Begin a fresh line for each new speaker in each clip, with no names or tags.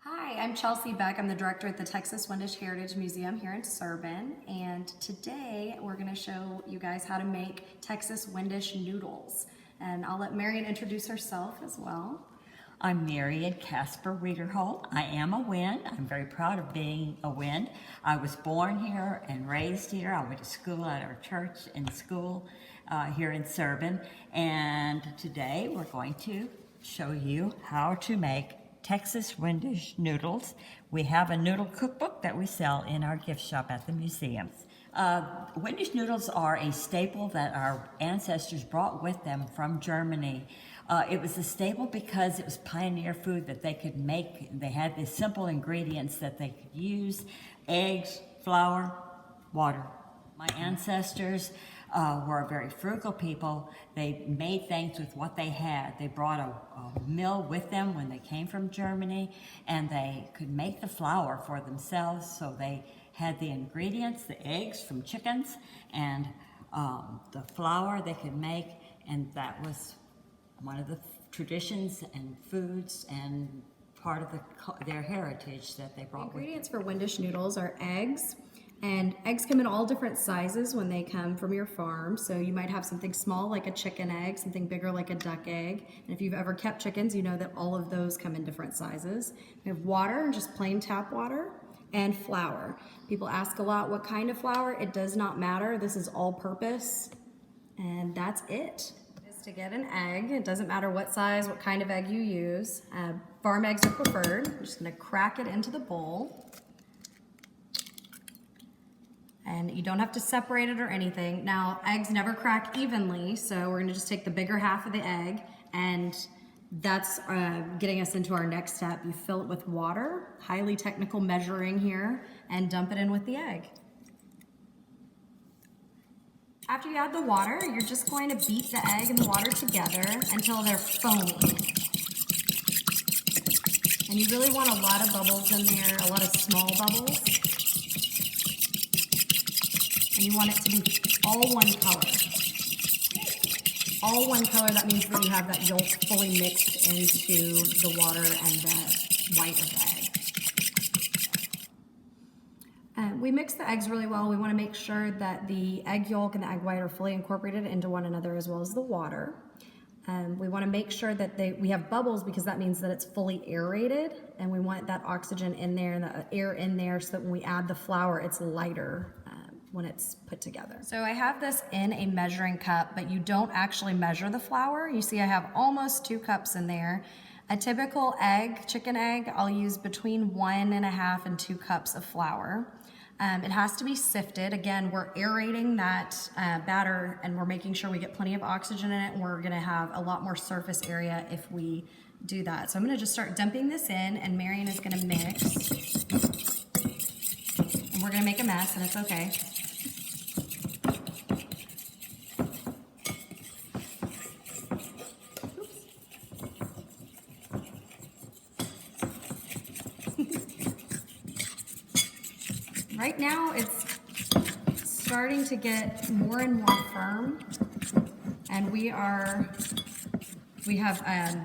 Hi, I'm Chelsea Beck. I'm the director at the Texas Wendish Heritage Museum here in Servin, and today we're going to show you guys how to make Texas Wendish Noodles. And I'll let Marion introduce herself as well.
I'm Marion Casper Wiederholt. I am a Wend. I'm very proud of being a Wend. I was born here and raised here. I went to school at our church and school here in Servin. And today we're going to show you how to make Texas Wendish Noodles. We have a noodle cookbook that we sell in our gift shop at the museum. Wendish noodles are a staple that our ancestors brought with them from Germany. It was a staple because it was pioneer food that they could make. They had these simple ingredients that they could use: eggs, flour, water. My ancestors were very frugal people. They made things with what they had. They brought a mill with them when they came from Germany, and they could make the flour for themselves. So they had the ingredients, the eggs from chickens, and the flour they could make, and that was one of the traditions and foods and part of their heritage that they brought with them.
Ingredients for Wendish noodles are eggs. And eggs come in all different sizes when they come from your farm. So you might have something small like a chicken egg, something bigger like a duck egg. And if you've ever kept chickens, you know that all of those come in different sizes. We have water, just plain tap water, and flour. People ask a lot what kind of flour. It does not matter. This is all purpose. And that's it. Is to get an egg. It doesn't matter what size, what kind of egg you use. Farm eggs are preferred. I'm just gonna crack it into the bowl. And you don't have to separate it or anything. Now, eggs never crack evenly, so we're gonna just take the bigger half of the egg, and that's getting us into our next step. You fill it with water, highly technical measuring here, and dump it in with the egg. After you add the water, you're just going to beat the egg and the water together until they're foamy. And you really want a lot of bubbles in there, a lot of small bubbles. And you want it to be all one color. All one color, that means that you have that yolk fully mixed into the water and the white of the egg. We mix the eggs really well. We want to make sure that the egg yolk and the egg white are fully incorporated into one another as well as the water. We want to make sure that we have bubbles because that means that it's fully aerated, and we want that oxygen in there and the air in there so that when we add the flour, it's lighter when it's put together. So I have this in a measuring cup, but you don't actually measure the flour. You see I have almost 2 cups in there. A typical egg, chicken egg, I'll use between 1.5 and 2 cups of flour. It has to be sifted. Again, we're aerating that batter, and we're making sure we get plenty of oxygen in it, and we're gonna have a lot more surface area if we do that. So I'm gonna just start dumping this in, and Marion is gonna mix. And we're gonna make a mess, and it's okay. Right now, it's starting to get more and more firm, and we have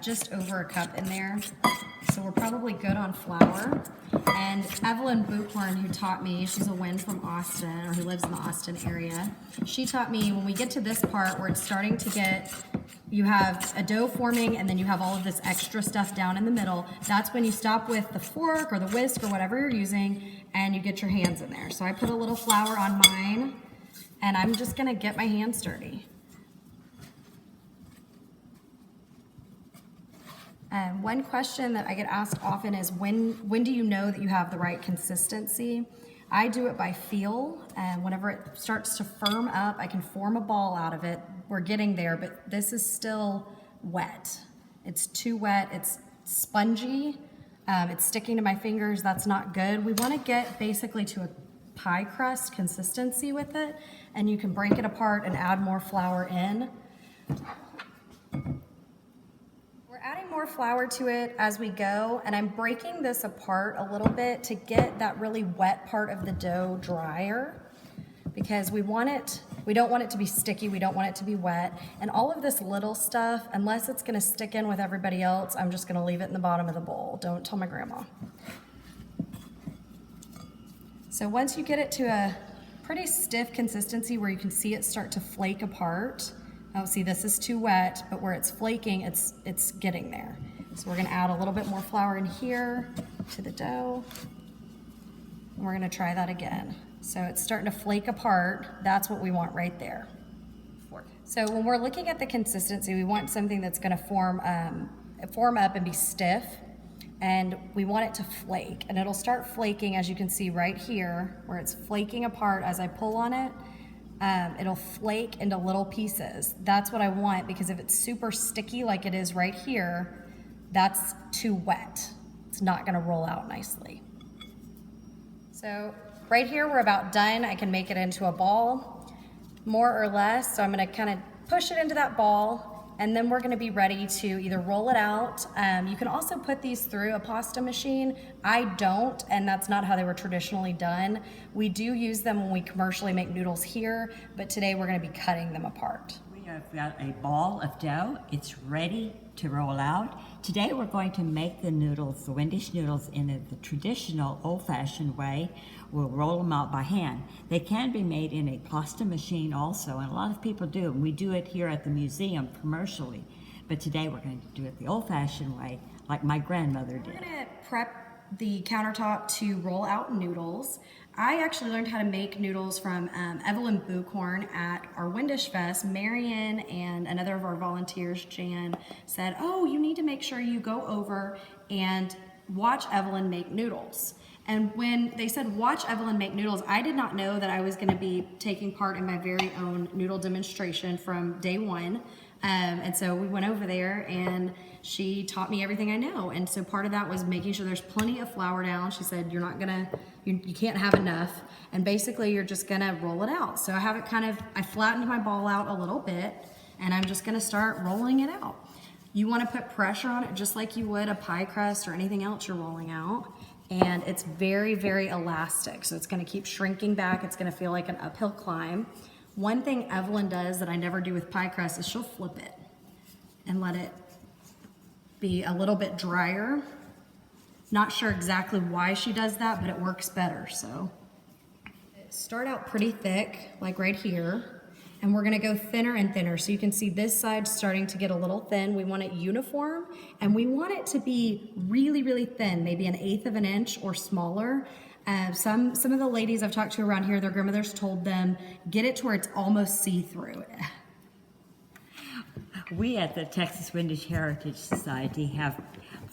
just over a cup in there, so we're probably good on flour. And Evelyn Buchhorn, who taught me, she's a Wend from Austin, or who lives in the Austin area, she taught me when we get to this part where it's starting to get, you have a dough forming and then you have all of this extra stuff down in the middle, that's when you stop with the fork or the whisk or whatever you're using and you get your hands in there. So I put a little flour on mine, and I'm just gonna get my hands dirty. One question that I get asked often is when do you know that you have the right consistency? I do it by feel, and whenever it starts to firm up, I can form a ball out of it. We're getting there, but this is still wet. It's too wet, it's spongy, it's sticking to my fingers, that's not good. We wanna get basically to a pie crust consistency with it, and you can break it apart and add more flour in. Adding more flour to it as we go, and I'm breaking this apart a little bit to get that really wet part of the dough drier, because we don't want it to be sticky, we don't want it to be wet. And all of this little stuff, unless it's gonna stick in with everybody else, I'm just gonna leave it in the bottom of the bowl. Don't tell my grandma. So once you get it to a pretty stiff consistency where you can see it start to flake apart, oh, see, this is too wet, but where it's flaking, it's getting there. So we're gonna add a little bit more flour in here to the dough. And we're gonna try that again. So it's starting to flake apart. That's what we want right there. So when we're looking at the consistency, we want something that's gonna form up and be stiff, and we want it to flake. And it'll start flaking, as you can see right here, where it's flaking apart as I pull on it. It'll flake into little pieces. That's what I want, because if it's super sticky like it is right here, that's too wet. It's not gonna roll out nicely. So right here, we're about done. I can make it into a ball, more or less. So I'm gonna kind of push it into that ball, and then we're gonna be ready to either roll it out. You can also put these through a pasta machine. I don't, and that's not how they were traditionally done. We do use them when we commercially make noodles here, but today we're gonna be cutting them apart.
We have got a ball of dough. It's ready to roll out. Today we're going to make the noodles, the Wendish noodles, in the traditional old-fashioned way. We'll roll them out by hand. They can be made in a pasta machine also, and a lot of people do. We do it here at the museum commercially, but today we're going to do it the old-fashioned way, like my grandmother did.
We're gonna prep the countertop to roll out noodles. I actually learned how to make noodles from Evelyn Buchhorn at our Wendish Fest. Marion and another of our volunteers, Jan, said, oh, you need to make sure you go over and watch Evelyn make noodles. And when they said, watch Evelyn make noodles, I did not know that I was gonna be taking part in my very own noodle demonstration from day one. And so we went over there and she taught me everything I know. And so part of that was making sure there's plenty of flour down. She said, you're not gonna, you can't have enough. And basically you're just gonna roll it out. So I have it I flattened my ball out a little bit, and I'm just gonna start rolling it out. You wanna put pressure on it just like you would a pie crust or anything else you're rolling out. And it's very, very elastic. So it's gonna keep shrinking back. It's gonna feel like an uphill climb. One thing Evelyn does that I never do with pie crust is she'll flip it and let it be a little bit drier. Not sure exactly why she does that, but it works better. So start out pretty thick, like right here, and we're gonna go thinner and thinner. So you can see this side starting to get a little thin. We want it uniform, and we want it to be really, really thin, maybe 1/8 of an inch or smaller. Some of the ladies I've talked to around here, their grandmothers told them, get it to where it's almost see-through.
We at the Texas Wendish Heritage Society have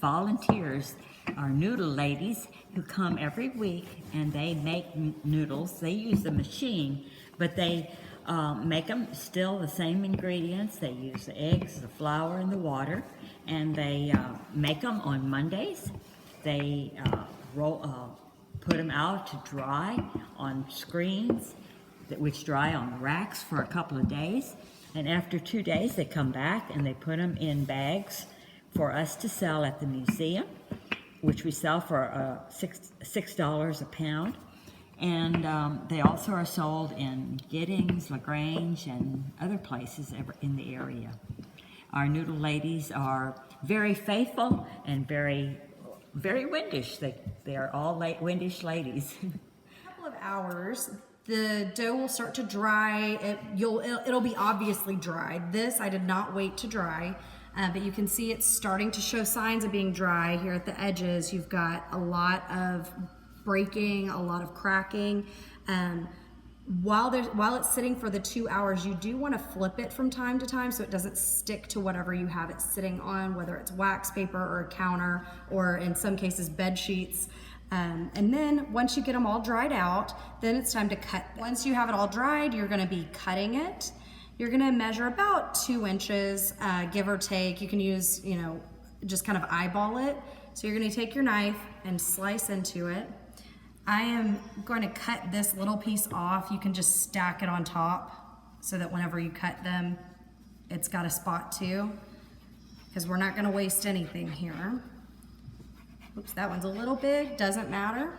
volunteers, our noodle ladies, who come every week and they make noodles. They use a machine, but they make them still the same ingredients. They use the eggs, the flour, and the water, and they make them on Mondays. They put them out to dry on screens, which dry on racks for a couple of days. And after 2 days, they come back and they put them in bags for us to sell at the museum, which we sell for $6 a pound. And they also are sold in Giddings, LaGrange, and other places in the area. Our noodle ladies are very faithful and very Wendish. They are all Wendish ladies.
A couple of hours, the dough will start to dry. It'll be obviously dried. This I did not wait to dry, but you can see it's starting to show signs of being dry here at the edges. You've got a lot of breaking, a lot of cracking. While it's sitting for the 2 hours, you do want to flip it from time to time so it doesn't stick to whatever you have it sitting on, whether it's wax paper or a counter, or in some cases bed sheets. And then once you get them all dried out, then it's time to cut them. Once you have it all dried, you're going to be cutting it. You're going to measure about 2 inches, give or take. You can use, just kind of eyeball it. So you're going to take your knife and slice into it. I am going to cut this little piece off. You can just stack it on top so that whenever you cut them, it's got a spot too, because we're not going to waste anything here. Oops, that one's a little big, doesn't matter.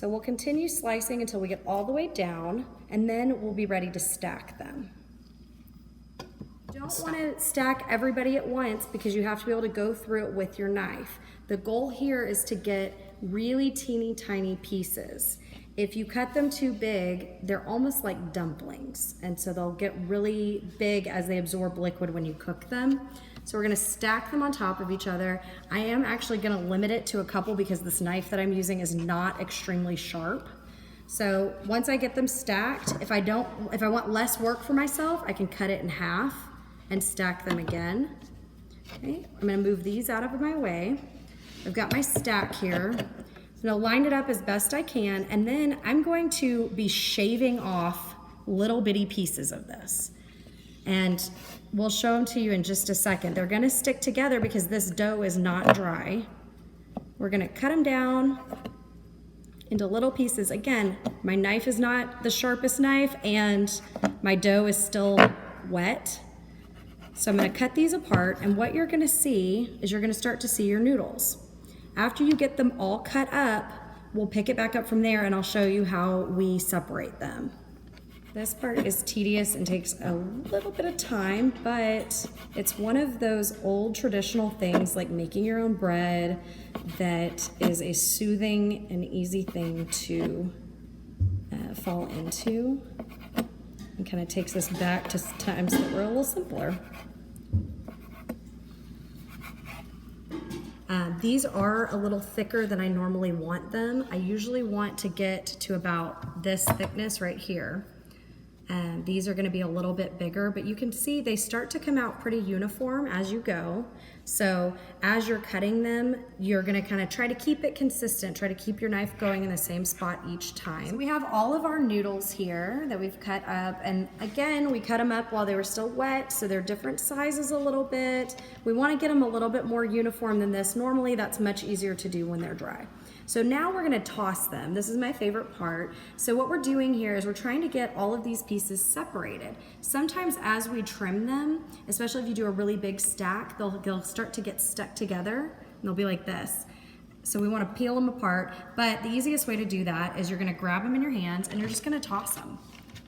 So we'll continue slicing until we get all the way down, and then we'll be ready to stack them. You don't want to stack everybody at once because you have to be able to go through it with your knife. The goal here is to get really teeny tiny pieces. If you cut them too big, they're almost like dumplings, and so they'll get really big as they absorb liquid when you cook them. So we're gonna stack them on top of each other. I am actually gonna limit it to a couple because this knife that I'm using is not extremely sharp. So once I get them stacked, if I want less work for myself, I can cut it in half and stack them again. Okay, I'm gonna move these out of my way. I've got my stack here. I'm gonna line it up as best I can, and then I'm going to be shaving off little bitty pieces of this. And we'll show them to you in just a second. They're gonna stick together because this dough is not dry. We're gonna cut them down into little pieces. Again, my knife is not the sharpest knife and my dough is still wet. So I'm gonna cut these apart, and what you're gonna see is you're gonna start to see your noodles. After you get them all cut up, we'll pick it back up from there and I'll show you how we separate them. This part is tedious and takes a little bit of time, but it's one of those old traditional things like making your own bread that is a soothing and easy thing to fall into, and kind of takes us back to times that were a little simpler. These are a little thicker than I normally want them. I usually want to get to about this thickness right here. And these are going to be a little bit bigger, but you can see they start to come out pretty uniform as you go. So as you're cutting them, you're going to kind of try to keep it consistent, try to keep your knife going in the same spot each time. So we have all of our noodles here that we've cut up, and again, we cut them up while they were still wet, so they're different sizes a little bit. We want to get them a little bit more uniform than this. Normally that's much easier to do when they're dry. So now we're gonna toss them. This is my favorite part. So what we're doing here is we're trying to get all of these pieces separated. Sometimes as we trim them, especially if you do a really big stack, they'll start to get stuck together and they'll be like this. So we wanna peel them apart, but the easiest way to do that is you're gonna grab them in your hands and you're just gonna toss them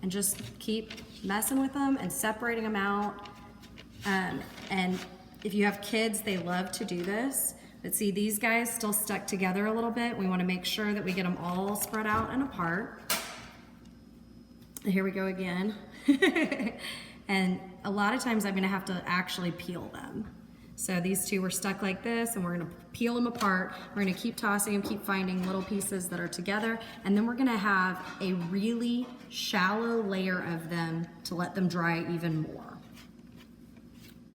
and just keep messing with them and separating them out. And if you have kids, they love to do this. But see, these guys still stuck together a little bit. We want to make sure that we get them all spread out and apart. Here we go again. And a lot of times I'm going to have to actually peel them. So these two were stuck like this, and we're going to peel them apart. We're going to keep tossing them, keep finding little pieces that are together, and then we're going to have a really shallow layer of them to let them dry even more.